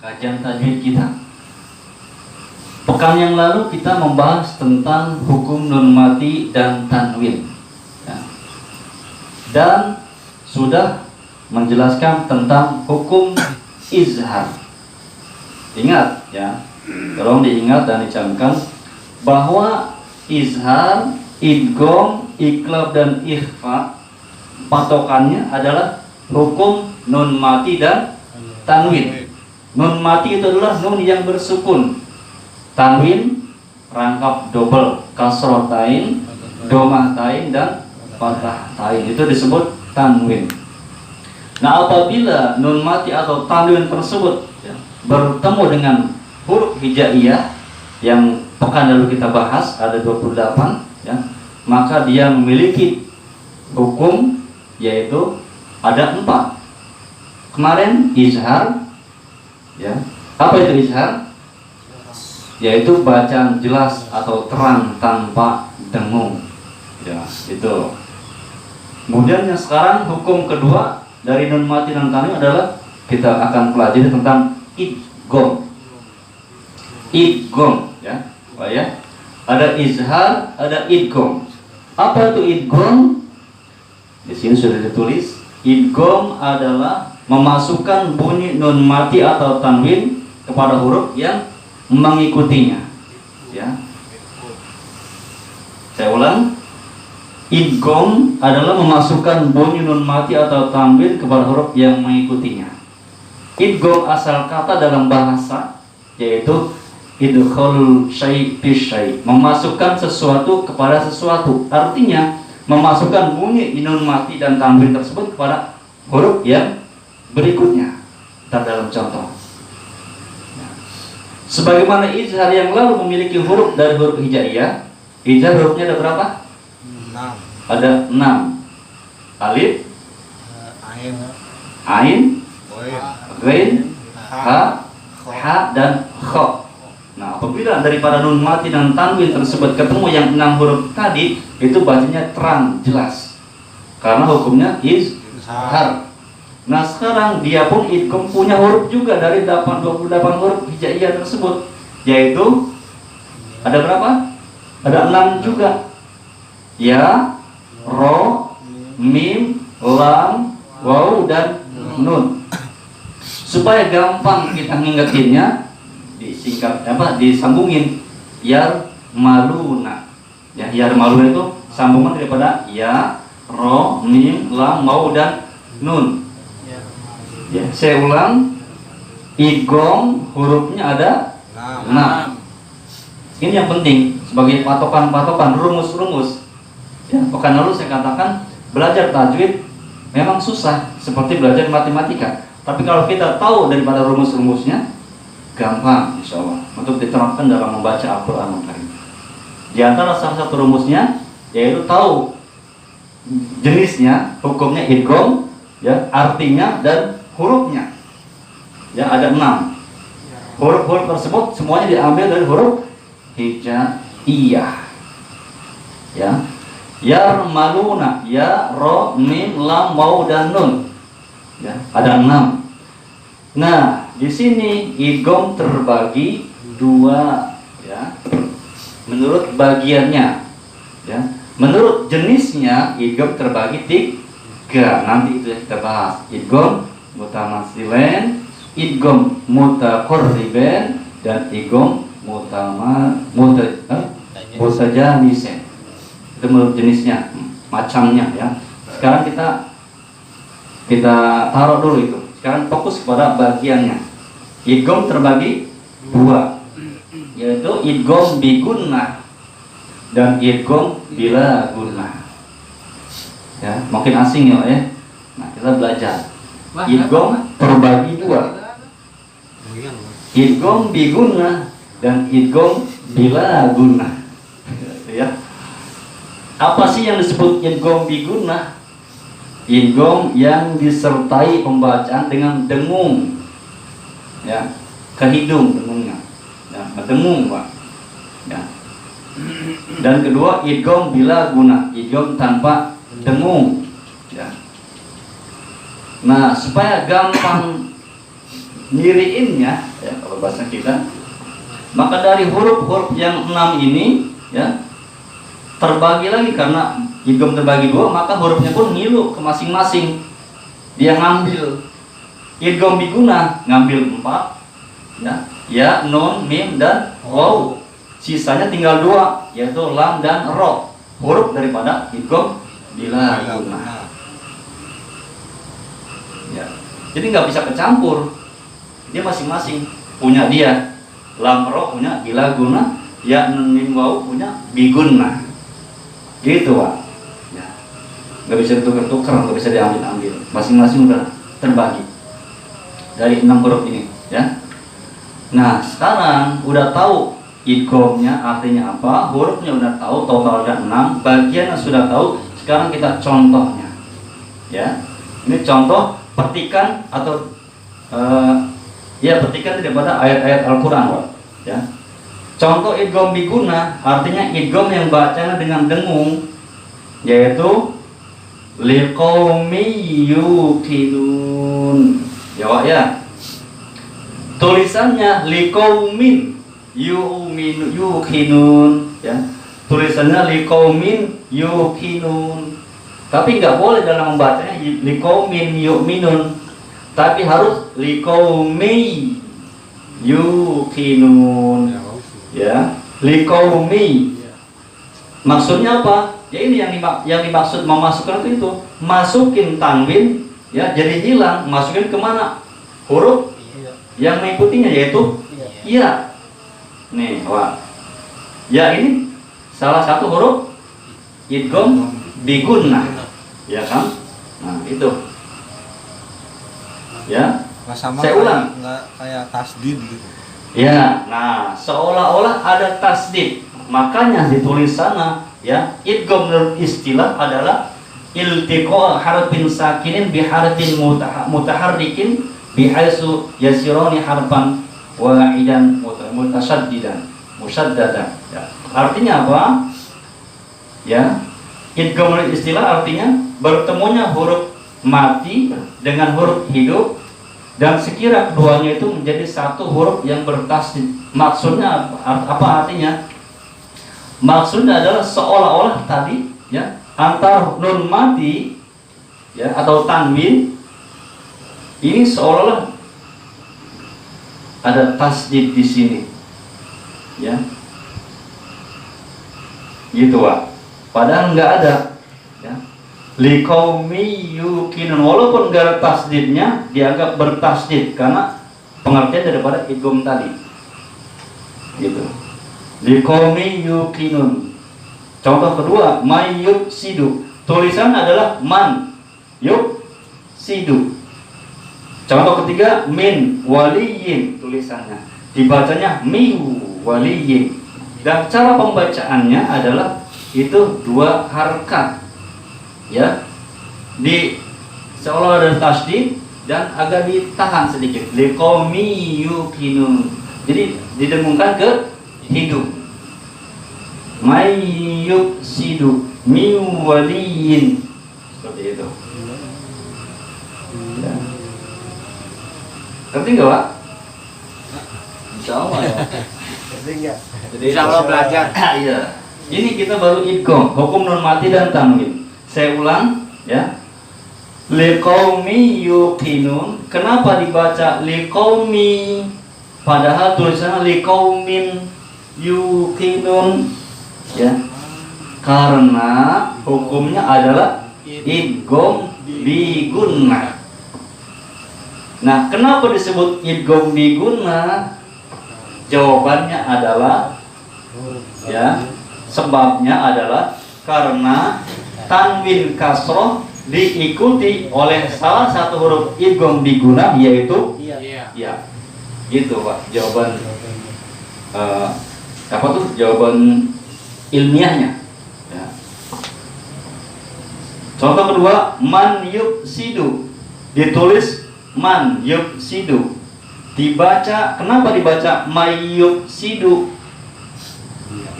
Kajian tajwid kita. Pekan yang lalu kita membahas tentang hukum nun mati dan tanwin, ya. Dan sudah menjelaskan tentang hukum izhar. Ingat ya, tolong diingat dan dicamkan bahwa izhar, idgham, iqlab dan ikhfa patokannya adalah hukum nun mati dan tanwin. Nun mati itu adalah nun yang bersukun. Tanwin rangkap double, kasroh tain, domah tain dan fathah tain, itu disebut tanwin. Nah, apabila nun mati atau tanwin tersebut ya, bertemu dengan huruf hijaiyah yang pekan lalu kita bahas ada 28 ya, maka dia memiliki hukum yaitu ada 4. Kemarin izhar ya. Apa itu izhar? Yaitu bacaan jelas atau terang tanpa dengung. Ya, itu. Kemudian yang sekarang hukum kedua dari nun mati dan tanwin adalah kita akan pelajari tentang idgham. Idgham ya. Oh ya. Ada izhar, ada idgham. Apa itu idgham? Di sini sudah ditulis. Idgham adalah memasukkan bunyi nun mati atau tanwin kepada huruf yang mengikutinya. Ya. Saya ulang. Idgham adalah memasukkan bunyi nun mati atau tanwin kepada huruf yang mengikutinya. Idgham asal kata dalam bahasa yaitu idkhal syai' fi syai', memasukkan sesuatu kepada sesuatu. Artinya memasukkan bunyi nun mati dan tanwin tersebut kepada huruf yang berikutnya. Kita dalam contoh. Sebagaimana izhar yang lalu memiliki huruf dari huruf hijaiyah, izhar hurufnya ada berapa? 6. Ada 6. Alif, ain, ghain, ha dan kha. Nah, apabila daripada nun mati dan tanwin tersebut ketemu yang 6 huruf tadi, itu bacanya terang, jelas. Karena hukumnya izhar. Nah, sekarang dia pun idgham punya huruf juga dari 28 huruf hijaiyah tersebut, yaitu ada berapa? Ada 6 juga. Ya, ro, mim, lam, waw dan nun. Supaya gampang kita ngingetinnya, disingkat disambungin yar maluna. Ya, yar maluna itu sambungan daripada ya, ro, mim, lam, waw dan nun. Ya, saya ulang. Idgham hurufnya ada 6. Ini yang penting sebagai patokan-patokan, rumus-rumus. Ya, pekan lalu saya katakan belajar tajwid memang susah seperti belajar matematika. Tapi kalau kita tahu daripada rumus-rumusnya, gampang insya Allah untuk diterapkan dalam membaca Al-Quran Karim. Di antara salah satu rumusnya yaitu tahu jenisnya, hukumnya idgham, ya, artinya dan hurufnya. Ya, ada 6. Huruf-huruf tersebut semuanya diambil dari huruf hijaiyah. Ya. Yarmaluna, ya, ro, mim, lam, waw dan nun. Ya, ada 6. Nah, di sini idgham terbagi 2 ya. Menurut bagiannya. Ya. Menurut jenisnya idgham terbagi 3. Nanti itu yang kita bahas. Idgham mutamatsilan, idgham mutaqarriban dan idgham mutajanisan. Itu menurut jenisnya, macamnya ya. Sekarang kita taruh dulu itu. Sekarang fokus pada bagiannya. Idgham terbagi 2, yaitu idgham bi gunnah dan idgham bila gunnah. Ya, mungkin asing ya. Nah, kita belajar. Idgham terbagi 2. Idgham bi gunnah dan idgham bila gunnah. Ya. Apa sih yang disebut idgham bi gunnah? Idgham yang disertai pembacaan dengan dengung. Ya, ke hidung dengungnya. Ya, dengung, Pak. Ya. Dan kedua idgham bila gunnah, idgham tanpa dengung. Ya. Nah, supaya gampang nyiriinnya, ya, kalau bahasa kita, maka dari huruf-huruf yang 6 ini, ya, terbagi lagi karena idgham terbagi 2, maka hurufnya pun ngilu ke masing-masing. Dia ngambil idgham biguna, ngambil 4, ya, nun, mim, dan waw. Sisanya tinggal 2, yaitu lam dan ro, huruf daripada idgham bila guna. Ya. Jadi nggak bisa kecampur. Dia masing-masing punya dia. Lam ro punya bila guna, ya nun mim waw punya biguna. Gitu, Pak. Ya. Nggak bisa ditukar-tukar, nggak bisa diambil-ambil. Masing-masing udah terbagi dari 6 huruf ini, ya. Nah, sekarang udah tahu idghamnya artinya apa, hurufnya udah tahu, totalnya 6, bagiannya sudah tahu. Sekarang kita contohnya, ya. Ini contoh petikan atau petikan daripada ayat-ayat Al-Quran, Pak. Ya. Contoh idgham biguna artinya idgham yang bacanya dengan dengung, yaitu liqaumi yuqinun. Ya, Pak, ya. Tulisannya liqaumin yuqinun, ya. Tulisannya liqaumin yuqinun. Tapi nggak boleh dalam membacanya liqaumin yu'minun, tapi harus liqaumi yuqinun, ya. Liqaumi. Maksudnya apa? Ya ini yang dimaksud memasukkan itu masukin tanwin, ya, jadi hilang, masukin kemana? Huruf yang mengikutinya, yaitu ya. Nih, Wak. Ya, ini salah satu huruf idgham bigunnah, ya kan? Nah, itu. Ya. Sama saya ulang. Nggak kayak tasdid gitu. Ya, nah, seolah-olah ada tasdid. Makanya ditulis sana, ya, idgham menurut istilah adalah iltiqa harfin sakinin bi harfin mutaharrikin bihaitsu yasirani harfan wahidan musaddadan. Ya. Artinya apa? Ya. Idgham menurut istilah artinya bertemunya huruf mati dengan huruf hidup, dan sekira keduanya itu menjadi satu huruf yang bertasdid. Maksudnya apa artinya? Maksudnya adalah seolah-olah tadi, ya, antar nun mati, ya, atau tanwin ini seolah-olah ada tasdid di sini, ya, gitu, Pak. Padahal nggak ada, ya. Liqaumi yuqinun, walaupun nggak ada tasdidnya dianggap bertasdid karena pengertian daripada idgham tadi, gitu. Liqaumi yuqinun. Contoh kedua, mayyub sidu. Tulisan adalah man yub sidu. Contoh ketiga, min waliyin. Tulisannya dibacanya mi waliyin. Dan cara pembacaannya adalah itu 2 harakat, ya, di seolah ada tasdid dan agak ditahan sedikit. Liqaumi yuqinun. Jadi didengungkan ke hidup. Mayyub sidu mi waliyin. Seperti itu. Ya. Ngerti nggak, Pak? Insya Allah, ya. Jadi insya Allah belajar. Iya. Ini kita baru idgham, hukum nun mati dan tanwin. Saya ulang, ya. Liqaumi yuqinun. Kenapa dibaca liqaumi padahal tulisannya liqaumin yuqinun, ya? Karena hukumnya adalah idgham bigunnah. Nah, kenapa disebut idgham bigunnah? Jawabannya adalah, ya, sebabnya adalah karena tanwin kasroh diikuti oleh salah satu huruf idgham bigunnah, yaitu ya. Gitu, Pak. Jawaban apa tuh? Jawaban ilmiahnya. Ya. Contoh kedua, man yufsidu. Ditulis man yufsidu. Dibaca, kenapa dibaca mayyub sidu?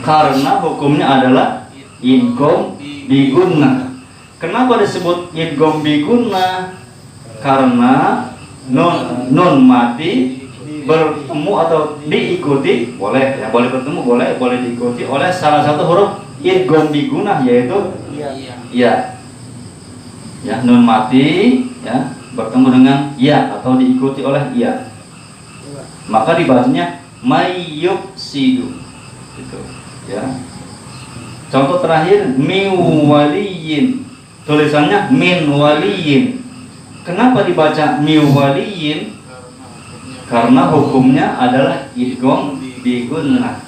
Karena hukumnya adalah idgham bigunnah. Kenapa disebut idgham bigunnah? karena nun mati bertemu atau diikuti boleh ya, boleh bertemu boleh diikuti oleh salah satu huruf idgham bigunah, yaitu ya. Ya, nun mati ya bertemu dengan ya atau diikuti oleh ya, maka dibacanya mayyufsidu gitu ya. Contoh terakhir min waliyin, tulisannya min waliyin. Kenapa dibaca min waliyin? Karena hukumnya adalah idgham bigunnah.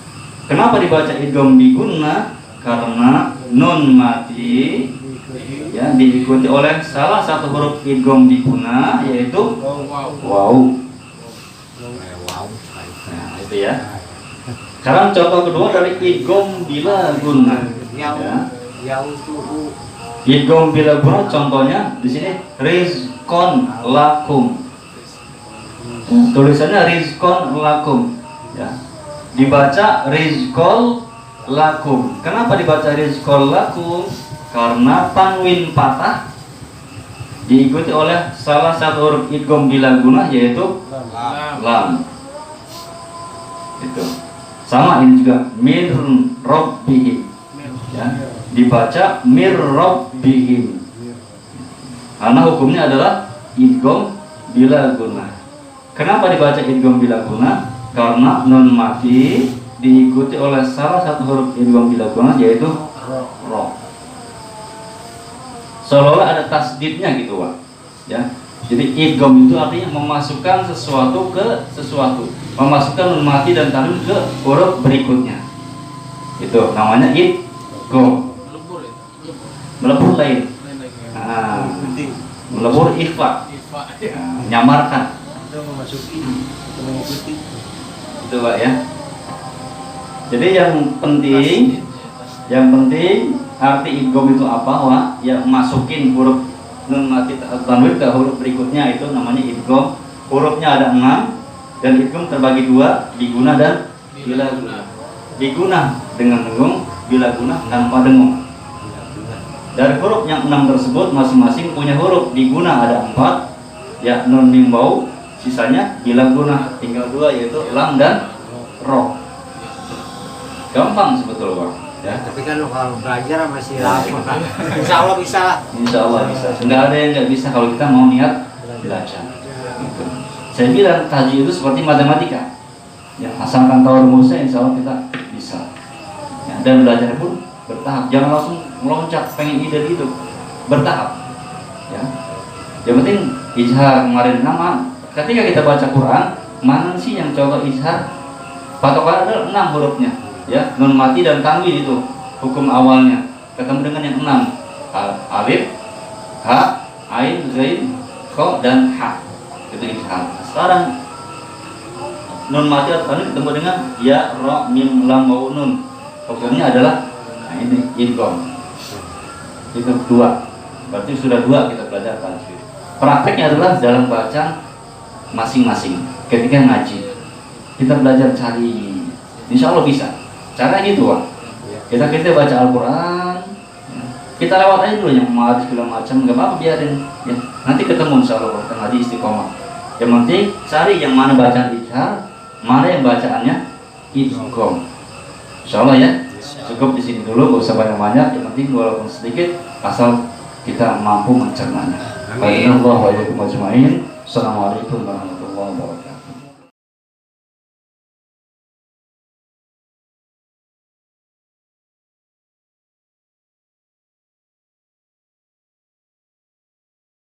Kenapa dibaca idgham bigunnah? Karena nun mati ya diikuti oleh salah satu huruf idgham bigunnah, yaitu waw. Nah, itu ya. Sekarang contoh kedua dari idgham bila gunnah. Ya. Idgham bila gunnah contohnya di sini rizqon lakum. Tulisannya rizqon lakum ya. Dibaca rizqol lakum. Kenapa dibaca rizqol lakum? Karena tanwin patah diikuti oleh salah satu huruf idgham bila gunnah, yaitu lam. Itu. Sama ini juga mir rabbihim ya. Dibaca mir rabbihim. Karena hukumnya adalah idgham bila gunnah. Kenapa dibaca idgham bila gunnah? Karena nun mati diikuti oleh salah satu huruf idgham bila gunnah, yaitu ro. Seolah-olah ada tasdidnya gitu, Pak. Ya. Jadi idgham itu artinya memasukkan sesuatu ke sesuatu, memasukkan nun mati dan tanwin ke huruf berikutnya. Itu namanya idgham. Melebur lain. Nah, melebur ikhfa. Nyamarkan. Memasuki atau mengikuti Itu Pak ya. Jadi yang penting arti idgham itu apa, Wak? Ya masukin huruf nun mati tanwin ke huruf berikutnya, itu namanya idgham. Hurufnya ada 6 dan idgham terbagi 2, bigunnah dan bila gunnah. Bigunnah dengan dengung, bila gunnah tanpa dengung. Dari huruf yang 6 tersebut masing-masing punya huruf bigunnah ada 4, ya nun mim waw. Sisanya bila gunnah tinggal 2, yaitu lam dan ro. Gampang sebetulnya, Pak. Ya. Tapi kan kalau belajar masih lama kan. Insya Allah bisa. Insya Allah bisa. Nggak ada yang nggak bisa kalau kita mau niat belajar. Gitu. Saya bilang tahajud itu seperti matematika. Ya, asalkan tahu rumusnya, insya Allah kita bisa. Ya, dan belajar pun bertahap. Jangan langsung meloncat pengen ide gitu. Bertahap. Ya. Yang penting izhar kemarin nama. Ketika kita baca Quran, mana sih yang contoh izhar? Patokan adalah 6 hurufnya, ya, nun mati dan tanwin itu hukum awalnya. Ketemu dengan yang 6, alif, ha, ain, zain, kha dan ha. Itu izhar. Sekarang nun mati atau tanwin ketemu dengan ya, ra, mim, lam, waw, nun. Hukumnya adalah ini idgham. Itu 2. Berarti sudah 2 kita belajar tajwid. Prakteknya adalah dalam bacaan masing-masing. Ketika ngaji kita belajar cari, insya Allah bisa. Cara gitu, Pak. Kita baca Al-Quran, kita lewat aja dulu yang hadis segala macam, nggak apa-apa, biarin. Ya. Nanti ketemu insya Allah kita ngaji istiqomah. Yang penting cari yang mana bacaan izhar, mana yang bacaannya idgham. Insya Allah ya. Cukup di sini dulu, gak usah banyak-banyak. Yang penting walaupun sedikit, asal kita mampu mencernanya. Baiklah, wa alaikum ajma'in. Assalamualaikum warahmatullahi wabarakatuh.